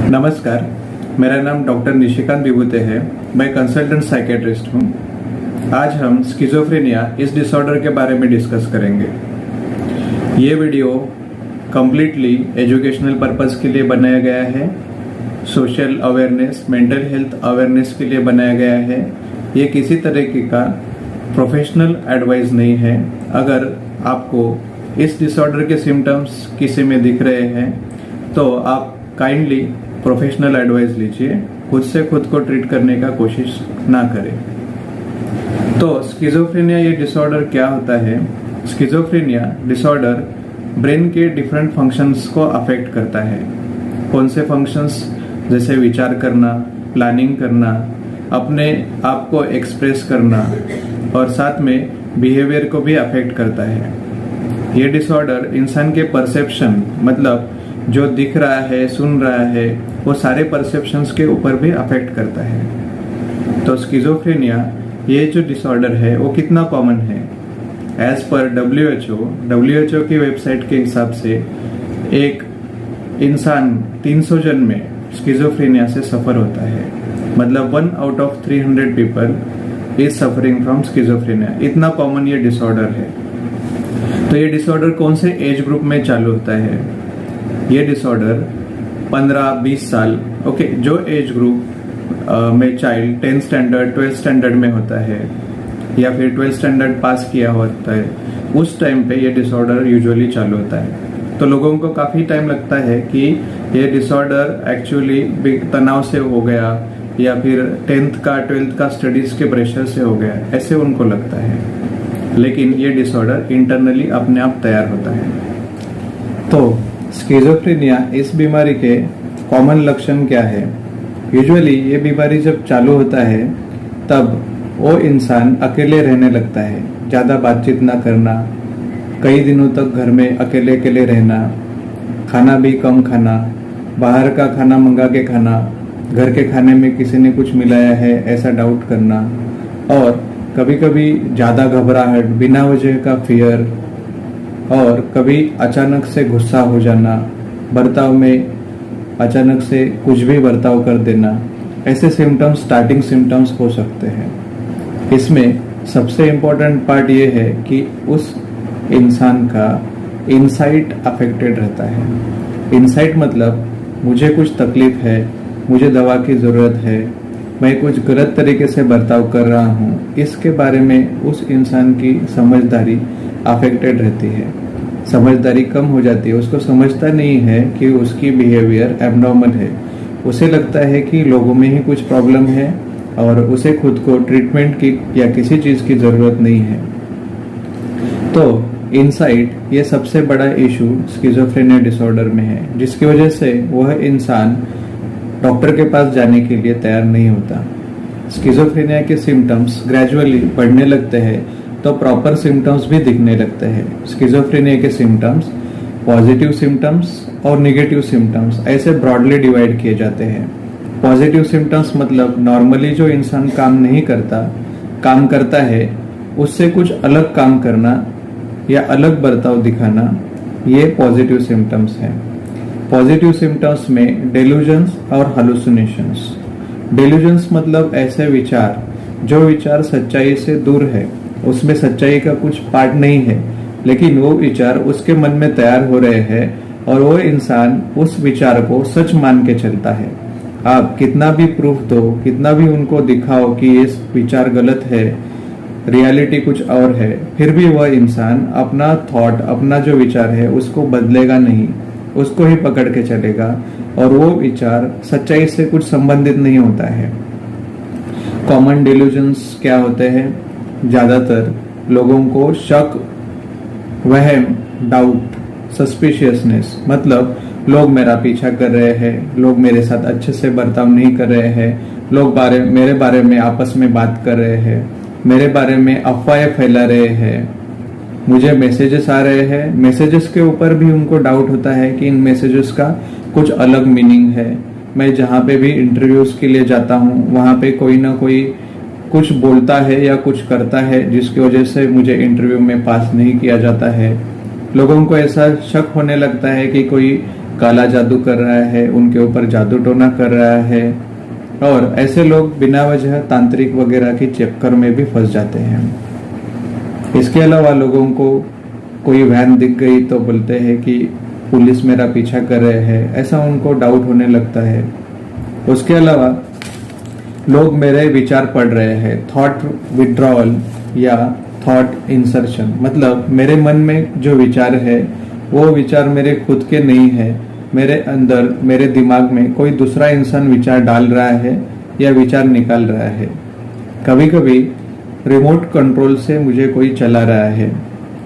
नमस्कार, मेरा नाम डॉक्टर निशिकांत विभूते है। मैं कंसल्टेंट साइकेट्रिस्ट हूँ। आज हम स्किज़ोफ्रेनिया इस डिसऑर्डर के बारे में डिस्कस करेंगे। ये वीडियो कम्प्लीटली एजुकेशनल पर्पस के लिए बनाया गया है, social awareness, mental health awareness के लिए बनाया गया है। ये किसी तरीके का प्रोफेशनल एडवाइस नहीं है। अगर आपको इस डिसऑर्डर के सिम्टम्स किसी में दिख रहे हैं तो आप काइंडली प्रोफेशनल एडवाइस लीजिए, खुद से खुद को ट्रीट करने का कोशिश ना करें। तो स्किज़ोफ्रेनिया ये डिसऑर्डर क्या होता है? स्किज़ोफ्रेनिया डिसऑर्डर ब्रेन के डिफरेंट फंक्शंस को अफेक्ट करता है। कौन से फंक्शंस? जैसे विचार करना, प्लानिंग करना, अपने आप को एक्सप्रेस करना और साथ में बिहेवियर को भी अफेक्ट करता है। ये डिसऑर्डर इंसान के परसेप्शन, मतलब जो दिख रहा है, सुन रहा है, वो सारे परसेप्शंस के ऊपर भी अफेक्ट करता है। तो स्किज़ोफ्रेनिया ये जो डिसऑर्डर है वो कितना कॉमन है? एज पर WHO की वेबसाइट के हिसाब से एक इंसान 300 जन में स्किज़ोफ्रेनिया से सफर होता है। मतलब 1 out of 300 people is suffering from schizophrenia. इतना कॉमन ये डिसऑर्डर है। तो ये डिसऑर्डर कौन से एज ग्रुप में चालू होता है? ये डिसऑर्डर 15-20 साल, ओके, जो एज ग्रुप में child 10th standard 12th standard में होता है या फिर 12th स्टैंडर्ड पास किया होता है, उस टाइम पे ये डिसऑर्डर यूजुअली चालू होता है। तो लोगों को काफ़ी टाइम लगता है कि ये डिसऑर्डर एक्चुअली तनाव से हो गया या फिर 10th का 12th का स्टडीज़ के प्रेशर से हो गया, ऐसे उनको लगता है। लेकिन ये डिसऑर्डर इंटरनली अपने आप तैयार होता है। तो स्किज़ोफ्रेनिया इस बीमारी के कॉमन लक्षण क्या है? यूजुअली ये बीमारी जब चालू होता है तब वो इंसान अकेले रहने लगता है, ज़्यादा बातचीत ना करना, कई दिनों तक घर में अकेले अकेले रहना, खाना भी कम खाना, बाहर का खाना मंगा के खाना, घर के खाने में किसी ने कुछ मिलाया है ऐसा डाउट करना, और कभी कभी ज़्यादा घबराहट, बिना वजह का फियर, और कभी अचानक से गुस्सा हो जाना, बर्ताव में अचानक से कुछ भी बर्ताव कर देना, ऐसे सिम्टम्स स्टार्टिंग सिम्टम्स हो सकते हैं। इसमें सबसे इम्पोर्टेंट पार्ट ये है कि उस इंसान का इनसाइट अफेक्टेड रहता है। इनसाइट मतलब मुझे कुछ तकलीफ है, मुझे दवा की ज़रूरत है, मैं कुछ गलत तरीके से बर्ताव कर रहा हूँ, इसके बारे में उस इंसान की समझदारी अफेक्टेड रहती है। समझदारी कम हो जाती है, उसको समझता नहीं है कि उसकी बिहेवियर एबनॉर्मल है। उसे लगता है कि लोगों में ही कुछ प्रॉब्लम है और उसे खुद को ट्रीटमेंट की या किसी चीज़ की ज़रूरत नहीं है। तो इनसाइट ये सबसे बड़ा इशू स्किज़ोफ्रेनिया डिसऑर्डर में है, जिसकी वजह से वह इंसान डॉक्टर के पास जाने के लिए तैयार नहीं होता। स्किज़ोफ्रेनिया के सिम्टम्स ग्रेजुअली बढ़ने लगते हैं तो प्रॉपर सिम्टम्स भी दिखने लगते हैं। स्किज़ोफ्रेनिया के सिम्टम्स पॉजिटिव सिम्टम्स और नेगेटिव सिम्टम्स ऐसे ब्रॉडली डिवाइड किए जाते हैं। पॉजिटिव सिम्टम्स मतलब नॉर्मली जो इंसान काम करता है उससे कुछ अलग काम करना या अलग बर्ताव दिखाना, ये पॉजिटिव सिम्टम्स हैं। पॉजिटिव सिम्टम्स में डेल्यूजन्स और हालुसिनेशंस। डेल्यूजन्स मतलब ऐसे विचार जो विचार सच्चाई से दूर है, उसमें सच्चाई का कुछ पार्ट नहीं है, लेकिन वो विचार उसके मन में तैयार हो रहे हैं और वो इंसान उस विचार को सच मान के चलता है। आप कितना भी प्रूफ दो, कितना भी उनको दिखाओ कि ये विचार गलत है, रियलिटी कुछ और है, फिर भी वह इंसान अपना थॉट, अपना जो विचार है उसको बदलेगा नहीं, उसको ही पकड़ के चलेगा और वो विचार सच्चाई से कुछ संबंधित नहीं होता है। कॉमन डिल्यूजन्स क्या होते हैं? ज़्यादातर लोगों को शक, वहम, डाउट, सस्पिशियसनेस, मतलब लोग मेरा पीछा कर रहे हैं, लोग मेरे साथ अच्छे से बर्ताव नहीं कर रहे हैं, लोग मेरे बारे में आपस में बात कर रहे हैं, मेरे बारे में अफवाहें फैला रहे हैं, मुझे मैसेजेस आ रहे हैं, मैसेजेस के ऊपर भी उनको डाउट होता है कि इन मैसेजेस का कुछ अलग मीनिंग है। मैं जहाँ पे भी इंटरव्यूज के लिए जाता हूँ वहाँ पे कोई ना कोई कुछ बोलता है या कुछ करता है जिसकी वजह से मुझे इंटरव्यू में पास नहीं किया जाता है। लोगों को ऐसा शक होने लगता है कि कोई काला जादू कर रहा है, उनके ऊपर जादू टोना कर रहा है, और ऐसे लोग बिना वजह तांत्रिक वगैरह के चक्कर में भी फंस जाते हैं। इसके अलावा लोगों को कोई वैन दिख गई तो बोलते हैं कि पुलिस मेरा पीछा कर रहे हैं, ऐसा उनको डाउट होने लगता है। उसके अलावा लोग मेरे विचार पढ़ रहे हैं, थॉट विड्रॉवल या थॉट इंसर्शन, मतलब मेरे मन में जो विचार है वो विचार मेरे खुद के नहीं है, मेरे अंदर मेरे दिमाग में कोई दूसरा इंसान विचार डाल रहा है या विचार निकाल रहा है। कभी कभी रिमोट कंट्रोल से मुझे कोई चला रहा है,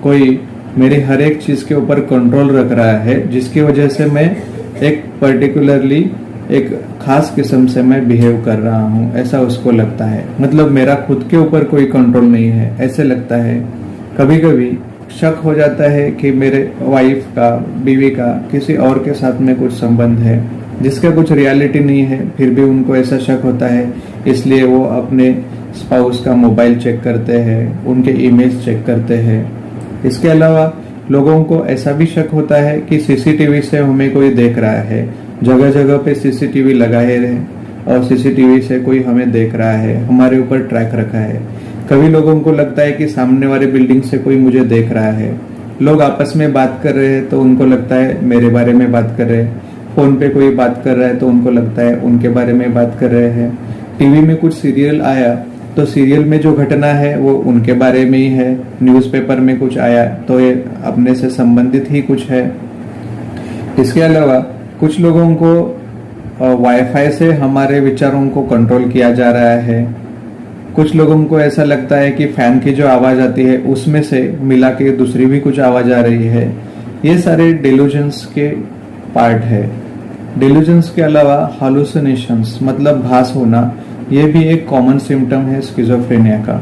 कोई मेरी हर एक चीज के ऊपर कंट्रोल रख रहा है, जिसकी वजह से मैं एक पर्टिकुलरली एक खास किस्म से मैं बिहेव कर रहा हूँ, ऐसा उसको लगता है। मतलब मेरा खुद के ऊपर कोई कंट्रोल नहीं है, ऐसे लगता है। कभी कभी शक हो जाता है कि मेरे वाइफ का, बीवी का किसी और के साथ में कुछ संबंध है, जिसका कुछ रियलिटी नहीं है, फिर भी उनको ऐसा शक होता है, इसलिए वो अपने स्पाउस का मोबाइल चेक करते हैं, उनके ईमेल्स चेक करते हैं। इसके अलावा लोगों को ऐसा भी शक होता है कि सीसीटीवी से हमें कोई देख रहा है, जगह जगह पे सीसीटीवी लगाए रहे और सीसीटीवी से कोई हमें देख रहा है, हमारे ऊपर ट्रैक रखा है। कभी लोगों को लगता है कि सामने वाले बिल्डिंग से कोई मुझे देख रहा है। लोग आपस में बात कर रहे हैं तो उनको लगता है मेरे बारे में बात कर रहे हैं, फोन पे कोई बात कर रहा है तो उनको लगता है उनके बारे में बात कर रहे हैं। टीवी में कुछ सीरियल आया तो सीरियल में जो घटना है वो उनके बारे में ही है, न्यूज़पेपर में कुछ आया तो ये अपने से संबंधित ही कुछ है। इसके अलावा कुछ लोगों को वाईफाई से हमारे विचारों को कंट्रोल किया जा रहा है। कुछ लोगों को ऐसा लगता है कि फैन की जो आवाज आती है उसमें से मिला के दूसरी भी कुछ आवाज आ रही है। ये सारे डिल्यूजन्स के पार्ट है। डिल्यूजन्स के अलावा हालुसिनेशंस मतलब भास होना, ये भी एक कॉमन सिम्टम है स्किज़ोफ्रेनिया का।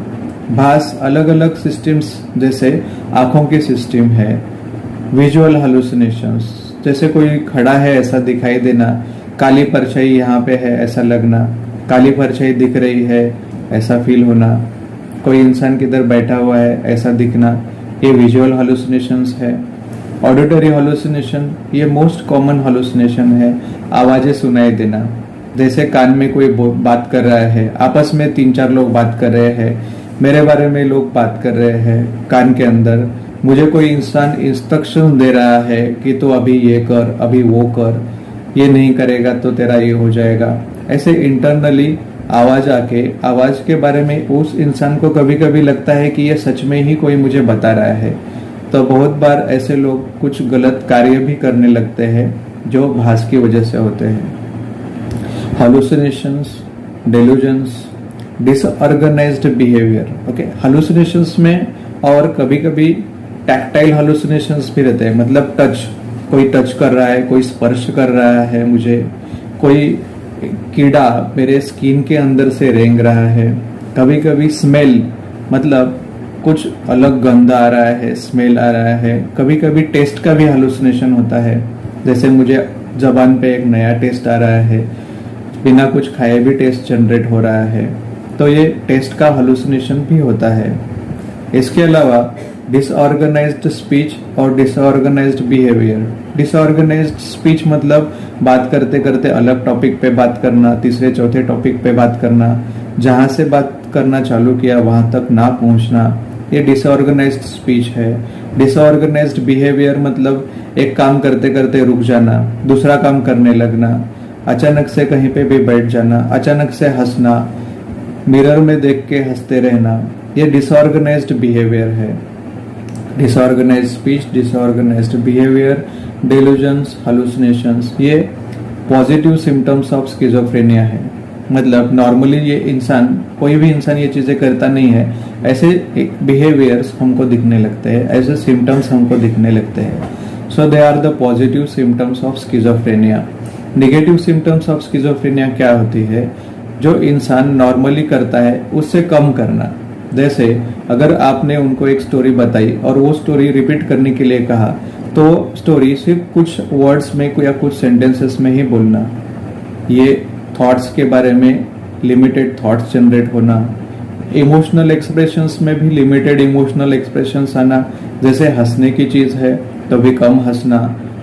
भास अलग अलग सिस्टम्स जैसे आंखों की सिस्टम है, विजुअल हालुसिनेशंस जैसे कोई खड़ा है ऐसा दिखाई देना, काली परछाई यहाँ पे है ऐसा लगना, काली परछाई दिख रही है ऐसा फील होना, कोई इंसान किधर बैठा हुआ है ऐसा दिखना, ये विजुअल हालुसिनेशंस है। ऑडिटरी हालुसिनेशन ये मोस्ट कॉमन हालुसिनेशन है, आवाजें सुनाई देना, जैसे कान में कोई बात कर रहा है, आपस में 3-4 लोग बात कर रहे हैं, मेरे बारे में लोग बात कर रहे हैं कान के अंदर, मुझे कोई इंसान इंस्ट्रक्शन दे रहा है कि तो अभी ये कर, अभी वो कर, ये नहीं करेगा तो तेरा ये हो जाएगा। ऐसे इंटरनली आवाज आके आवाज के बारे में उस इंसान को कभी कभी लगता है कि ये सच में ही कोई मुझे बता रहा है। तो बहुत बार ऐसे लोग कुछ गलत कार्य भी करने लगते हैं जो भास की वजह से होते हैं। हालुसिनेशंस, डेल्यूजन्स, डिसऑर्गेनाइज्ड बिहेवियर। ओके, हालुसिनेशंस में और कभी कभी टैक्टाइल हालुसिनेशंस भी रहते हैं, मतलब टच, कोई टच कर रहा है, कोई स्पर्श कर रहा है मुझे, कोई कीड़ा मेरे स्किन के अंदर से रेंग रहा है। कभी कभी स्मेल, मतलब कुछ अलग गंध आ रहा है, स्मेल आ रहा है। कभी कभी टेस्ट का भी हालुसिनेशन होता है, जैसे मुझे जबान पे एक नया टेस्ट आ रहा है, बिना कुछ खाए भी टेस्ट जनरेट हो रहा है, तो ये टेस्ट का हालुसिनेशन भी होता है। इसके अलावा डिसऑर्गेनाइज्ड स्पीच और डिसऑर्गेनाइज्ड बिहेवियर। डिसऑर्गेनाइज्ड स्पीच मतलब बात करते करते अलग टॉपिक पे बात करना, तीसरे चौथे टॉपिक पे बात करना, जहां से बात करना चालू किया वहां तक ना पहुंचना, ये डिसऑर्गेनाइज्ड स्पीच है। डिसऑर्गेनाइज्ड बिहेवियर मतलब एक काम करते करते रुक जाना, दूसरा काम करने लगना, अचानक से कहीं पे भी बैठ जाना, अचानक से हंसना, मिरर में देख के हंसते रहना, ये डिसऑर्गेनाइज्ड बिहेवियर है। Disorganised speech, disorganised behaviour, delusions, हालुसिनेशंस, ये पॉजिटिव सिम्टम्स ऑफ स्किज़ोफ्रेनिया है। मतलब नॉर्मली ये इंसान, कोई भी इंसान ये चीजें करता नहीं है, ऐसे बिहेवियर्स हमको दिखने लगते हैं, ऐसे सिम्टम्स हमको दिखने लगते हैं। So they are the positive symptoms of schizophrenia. Negative symptoms of schizophrenia क्या होती है? जो इंसान नॉर्मली करता है उससे कम करना। जैसे अगर आपने उनको एक स्टोरी बताई और वो स्टोरी रिपीट करने के लिए कहा, तो स्टोरी सिर्फ कुछ वर्ड्स में या कुछ सेंटेंसेस में ही बोलना। ये थॉट्स के बारे में लिमिटेड थॉट्स जनरेट होना। इमोशनल एक्सप्रेशंस में भी लिमिटेड इमोशनल एक्सप्रेशंस आना। जैसे हंसने की चीज है तो भी कम हंसना,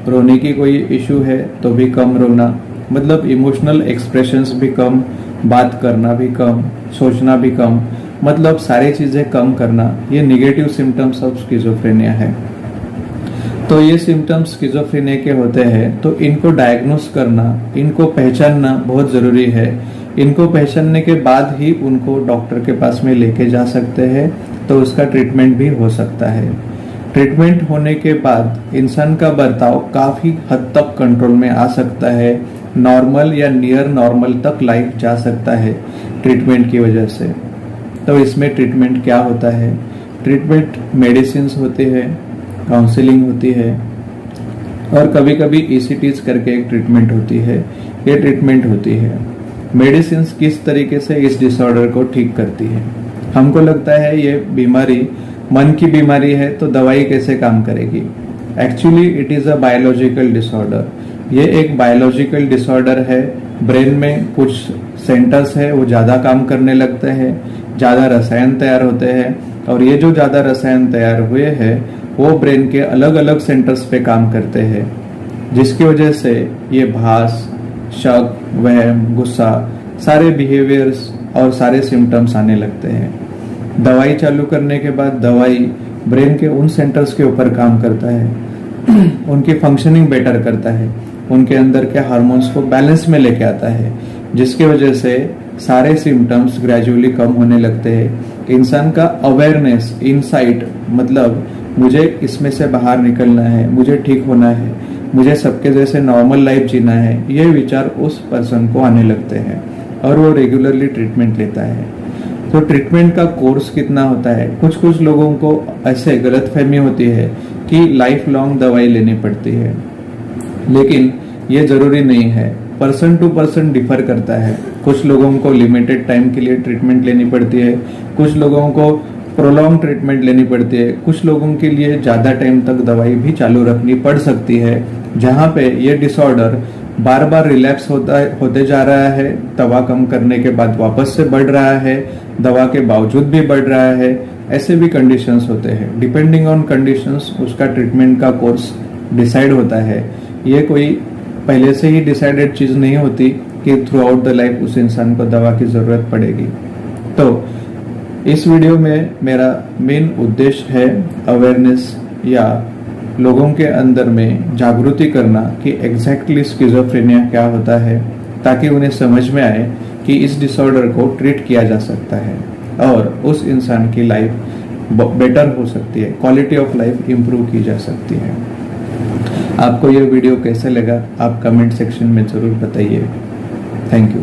रोने की कोई इशू है तो भी कम रोना, मतलब इमोशनल एक्सप्रेशंस भी कम, बात करना भी कम, सोचना भी कम, मतलब सारी चीज़ें कम करना, ये निगेटिव सिम्टम्स ऑफ स्किज़ोफ्रेनिया है। तो ये सिम्टम्स स्किज़ोफ्रेनिया के होते हैं, तो इनको डायग्नोस करना, इनको पहचानना बहुत ज़रूरी है। इनको पहचानने के बाद ही उनको डॉक्टर के पास में लेके जा सकते हैं, तो उसका ट्रीटमेंट भी हो सकता है। ट्रीटमेंट होने के बाद इंसान का बर्ताव काफ़ी हद तक कंट्रोल में आ सकता है, नॉर्मल या नियर नॉर्मल तक लाइफ जा सकता है ट्रीटमेंट की वजह से। तो इसमें ट्रीटमेंट क्या होता है? ट्रीटमेंट मेडिसिन्स होती है, काउंसलिंग होती है, और कभी कभी ECTs करके एक ट्रीटमेंट होती है, ये ट्रीटमेंट होती है। मेडिसिन्स किस तरीके से इस डिसऑर्डर को ठीक करती है? हमको लगता है ये बीमारी मन की बीमारी है, तो दवाई कैसे काम करेगी? Actually it is a biological disorder. ये एक बायोलॉजिकल डिसऑर्डर है। ब्रेन में कुछ सेंटर्स है वो ज़्यादा काम करने लगते हैं, ज़्यादा रसायन तैयार होते हैं, और ये जो ज़्यादा रसायन तैयार हुए हैं वो ब्रेन के अलग अलग सेंटर्स पे काम करते हैं, जिसकी वजह से ये भास, शक, वहम, गुस्सा, सारे बिहेवियर्स और सारे सिम्टम्स आने लगते हैं। दवाई चालू करने के बाद दवाई ब्रेन के उन सेंटर्स के ऊपर काम करता है, उनकी फंक्शनिंग बेटर करता है, उनके अंदर के हार्मोन्स को बैलेंस में लेके आता है, जिसकी वजह से सारे सिम्टम्स ग्रेजुअली कम होने लगते हैं। इंसान का अवेयरनेस, इनसाइट, मतलब मुझे इसमें से बाहर निकलना है, मुझे ठीक होना है, मुझे सबके जैसे नॉर्मल लाइफ जीना है, ये विचार उस पर्सन को आने लगते हैं और वो रेगुलरली ट्रीटमेंट लेता है। तो ट्रीटमेंट का कोर्स कितना होता है? कुछ कुछ लोगों को ऐसे गलतफहमी होती है कि लाइफ लॉन्ग दवाई लेनी पड़ती है, लेकिन ये जरूरी नहीं है। पर्सन टू पर्सन डिफर करता है। कुछ लोगों को लिमिटेड टाइम के लिए ट्रीटमेंट लेनी पड़ती है, कुछ लोगों को प्रोलॉन्ग ट्रीटमेंट लेनी पड़ती है, कुछ लोगों के लिए ज़्यादा टाइम तक दवाई भी चालू रखनी पड़ सकती है। जहाँ पे ये डिसऑर्डर बार बार रिलैप्स होते जा रहा है, दवा कम करने के बाद वापस से बढ़ रहा है, दवा के बावजूद भी बढ़ रहा है, ऐसे भी कंडीशंस होते हैं। डिपेंडिंग ऑन कंडीशंस उसका ट्रीटमेंट का कोर्स डिसाइड होता है। ये कोई पहले से ही डिसाइडेड चीज़ नहीं होती कि थ्रू आउट द लाइफ उस इंसान को दवा की ज़रूरत पड़ेगी। तो इस वीडियो में मेरा मेन उद्देश्य है अवेयरनेस या लोगों के अंदर में जागृति करना कि एग्जैक्टली स्किज़ोफ्रेनिया क्या होता है, ताकि उन्हें समझ में आए कि इस डिसऑर्डर को ट्रीट किया जा सकता है और उस इंसान की लाइफ बेटर हो सकती है, क्वालिटी ऑफ लाइफ इम्प्रूव की जा सकती है। आपको ये वीडियो कैसे लगा आप कमेंट सेक्शन में ज़रूर बताइए। Thank you.